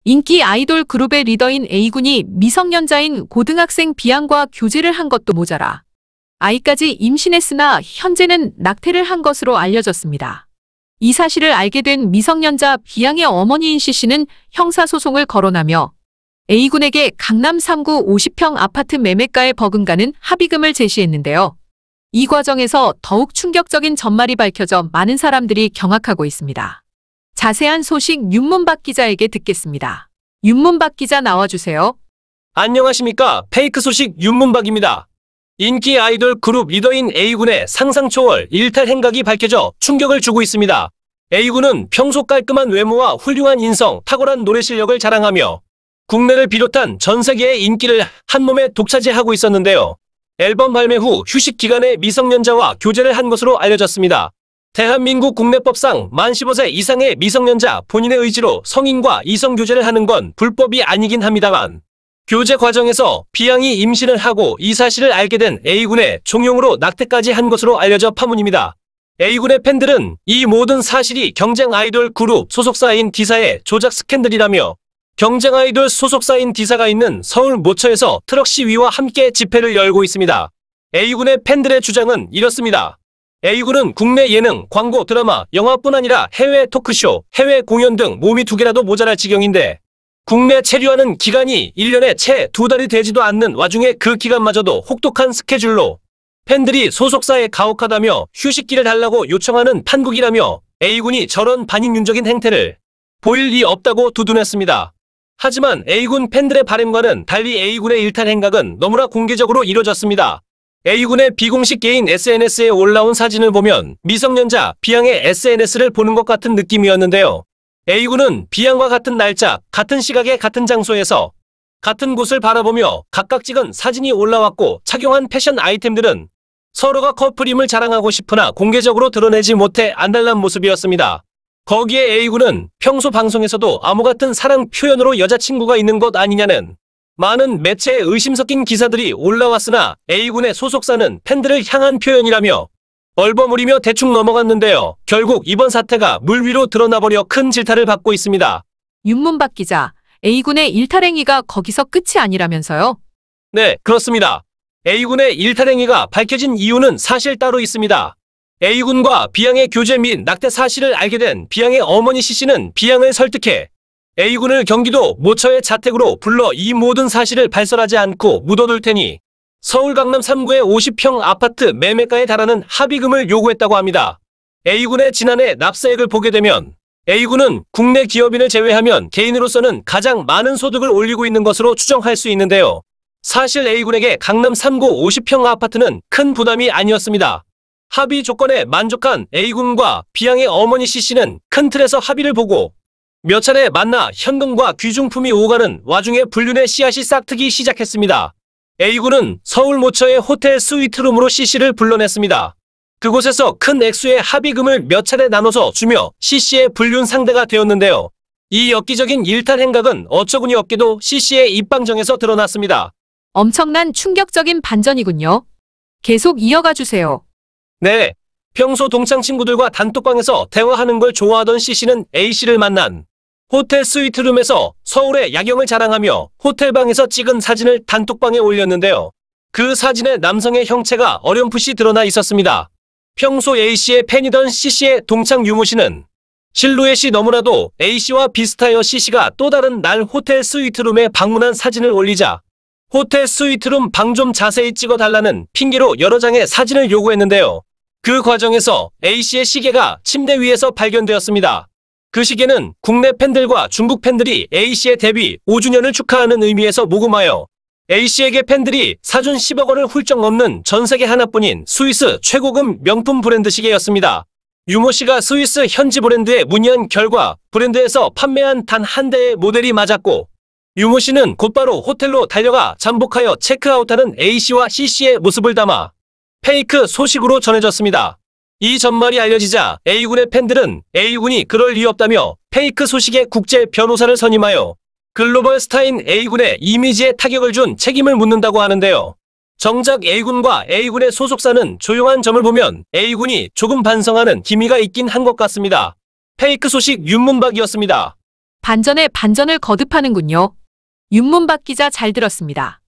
인기 아이돌 그룹의 리더인 A군이 미성년자인 고등학생 B양과 교제를 한 것도 모자라 아이까지 임신했으나 현재는 낙태를 한 것으로 알려졌습니다. 이 사실을 알게 된 미성년자 B양의 어머니인 C씨는 형사소송을 거론하며 A군에게 강남 3구 50평 아파트 매매가에 버금가는 합의금을 제시했는데요. 이 과정에서 더욱 충격적인 전말이 밝혀져 많은 사람들이 경악하고 있습니다. 자세한 소식 윤문박 기자에게 듣겠습니다. 윤문박 기자 나와주세요. 안녕하십니까. 페이크 소식 윤문박입니다. 인기 아이돌 그룹 리더인 A군의 상상 초월 일탈 행각이 밝혀져 충격을 주고 있습니다. A군은 평소 깔끔한 외모와 훌륭한 인성, 탁월한 노래 실력을 자랑하며 국내를 비롯한 전 세계의 인기를 한몸에 독차지하고 있었는데요. 앨범 발매 후 휴식 기간에 미성년자와 교제를 한 것으로 알려졌습니다. 대한민국 국내법상 만 15세 이상의 미성년자 본인의 의지로 성인과 이성 교제를 하는 건 불법이 아니긴 합니다만 교제 과정에서 B양이 임신을 하고 이 사실을 알게 된 A군의 종용으로 낙태까지 한 것으로 알려져 파문입니다. A군의 팬들은 이 모든 사실이 경쟁 아이돌 그룹 소속사인 D사의 조작 스캔들이라며 경쟁 아이돌 소속사인 D사가 있는 서울 모처에서 트럭 시위와 함께 집회를 열고 있습니다. A군의 팬들의 주장은 이렇습니다. A군은 국내 예능, 광고, 드라마, 영화뿐 아니라 해외 토크쇼, 해외 공연 등 몸이 두 개라도 모자랄 지경인데 국내 체류하는 기간이 1년에 채 2달이 되지도 않는 와중에 그 기간마저도 혹독한 스케줄로 팬들이 소속사에 가혹하다며 휴식기를 달라고 요청하는 판국이라며 A군이 저런 반인륜적인 행태를 보일 리 없다고 두둔했습니다. 하지만 A군 팬들의 바람과는 달리 A군의 일탈 행각은 너무나 공개적으로 이뤄졌습니다. A군의 비공식 개인 SNS에 올라온 사진을 보면 미성년자 B양의 SNS를 보는 것 같은 느낌이었는데요. A군은 B양과 같은 날짜, 같은 시각에 같은 장소에서 같은 곳을 바라보며 각각 찍은 사진이 올라왔고 착용한 패션 아이템들은 서로가 커플임을 자랑하고 싶으나 공개적으로 드러내지 못해 안달난 모습이었습니다. 거기에 A군은 평소 방송에서도 암호 같은 사랑 표현으로 여자친구가 있는 것 아니냐는 많은 매체에 의심 섞인 기사들이 올라왔으나 A군의 소속사는 팬들을 향한 표현이라며 얼버무리며 대충 넘어갔는데요. 결국 이번 사태가 물 위로 드러나버려 큰 질타를 받고 있습니다. 윤문박 기자, A군의 일탈 행위가 거기서 끝이 아니라면서요? 네, 그렇습니다. A군의 일탈 행위가 밝혀진 이유는 사실 따로 있습니다. A군과 B양의 교제 및 낙태 사실을 알게 된 B양의 어머니 C씨는 B양을 설득해 A군을 경기도 모처의 자택으로 불러 이 모든 사실을 발설하지 않고 묻어둘 테니 서울 강남 3구의 50평 아파트 매매가에 달하는 합의금을 요구했다고 합니다. A군의 지난해 납세액을 보게 되면 A군은 국내 기업인을 제외하면 개인으로서는 가장 많은 소득을 올리고 있는 것으로 추정할 수 있는데요. 사실 A군에게 강남 3구 50평 아파트는 큰 부담이 아니었습니다. 합의 조건에 만족한 A군과 B양의 어머니 C씨는 큰 틀에서 합의를 보고 몇 차례 만나 현금과 귀중품이 오가는 와중에 불륜의 씨앗이 싹트기 시작했습니다. A군은 서울 모처의 호텔 스위트룸으로 C씨를 불러냈습니다. 그곳에서 큰 액수의 합의금을 몇 차례 나눠서 주며 C씨의 불륜 상대가 되었는데요. 이 엽기적인 일탈 행각은 어처구니 없게도 C씨의 입방정에서 드러났습니다. 엄청난 충격적인 반전이군요. 계속 이어가 주세요. 네, 평소 동창 친구들과 단톡방에서 대화하는 걸 좋아하던 C씨는 A씨를 만난 호텔 스위트룸에서 서울의 야경을 자랑하며 호텔방에서 찍은 사진을 단톡방에 올렸는데요. 그 사진에 남성의 형체가 어렴풋이 드러나 있었습니다. 평소 A씨의 팬이던 C씨의 동창 유모씨는 실루엣이 너무나도 A씨와 비슷하여 C씨가 또 다른 날 호텔 스위트룸에 방문한 사진을 올리자 호텔 스위트룸 방 좀 자세히 찍어달라는 핑계로 여러 장의 사진을 요구했는데요. 그 과정에서 A씨의 시계가 침대 위에서 발견되었습니다. 그 시계는 국내 팬들과 중국 팬들이 A씨의 데뷔 5주년을 축하하는 의미에서 모금하여 A씨에게 팬들이 사준 10억 원을 훌쩍 넘는 전세계 하나뿐인 스위스 최고급 명품 브랜드 시계였습니다. 유모씨가 스위스 현지 브랜드에 문의한 결과 브랜드에서 판매한 단 한 대의 모델이 맞았고 유모씨는 곧바로 호텔로 달려가 잠복하여 체크아웃하는 A씨와 C씨의 모습을 담아 페이크 소식으로 전해졌습니다. 이 전말이 알려지자 A군의 팬들은 A군이 그럴 리 없다며 페이크 소식의 국제 변호사를 선임하여 글로벌 스타인 A군의 이미지에 타격을 준 책임을 묻는다고 하는데요. 정작 A군과 A군의 소속사는 조용한 점을 보면 A군이 조금 반성하는 기미가 있긴 한 것 같습니다. 페이크 소식 윤문박이었습니다. 반전에 반전을 거듭하는군요. 윤문박 기자 잘 들었습니다.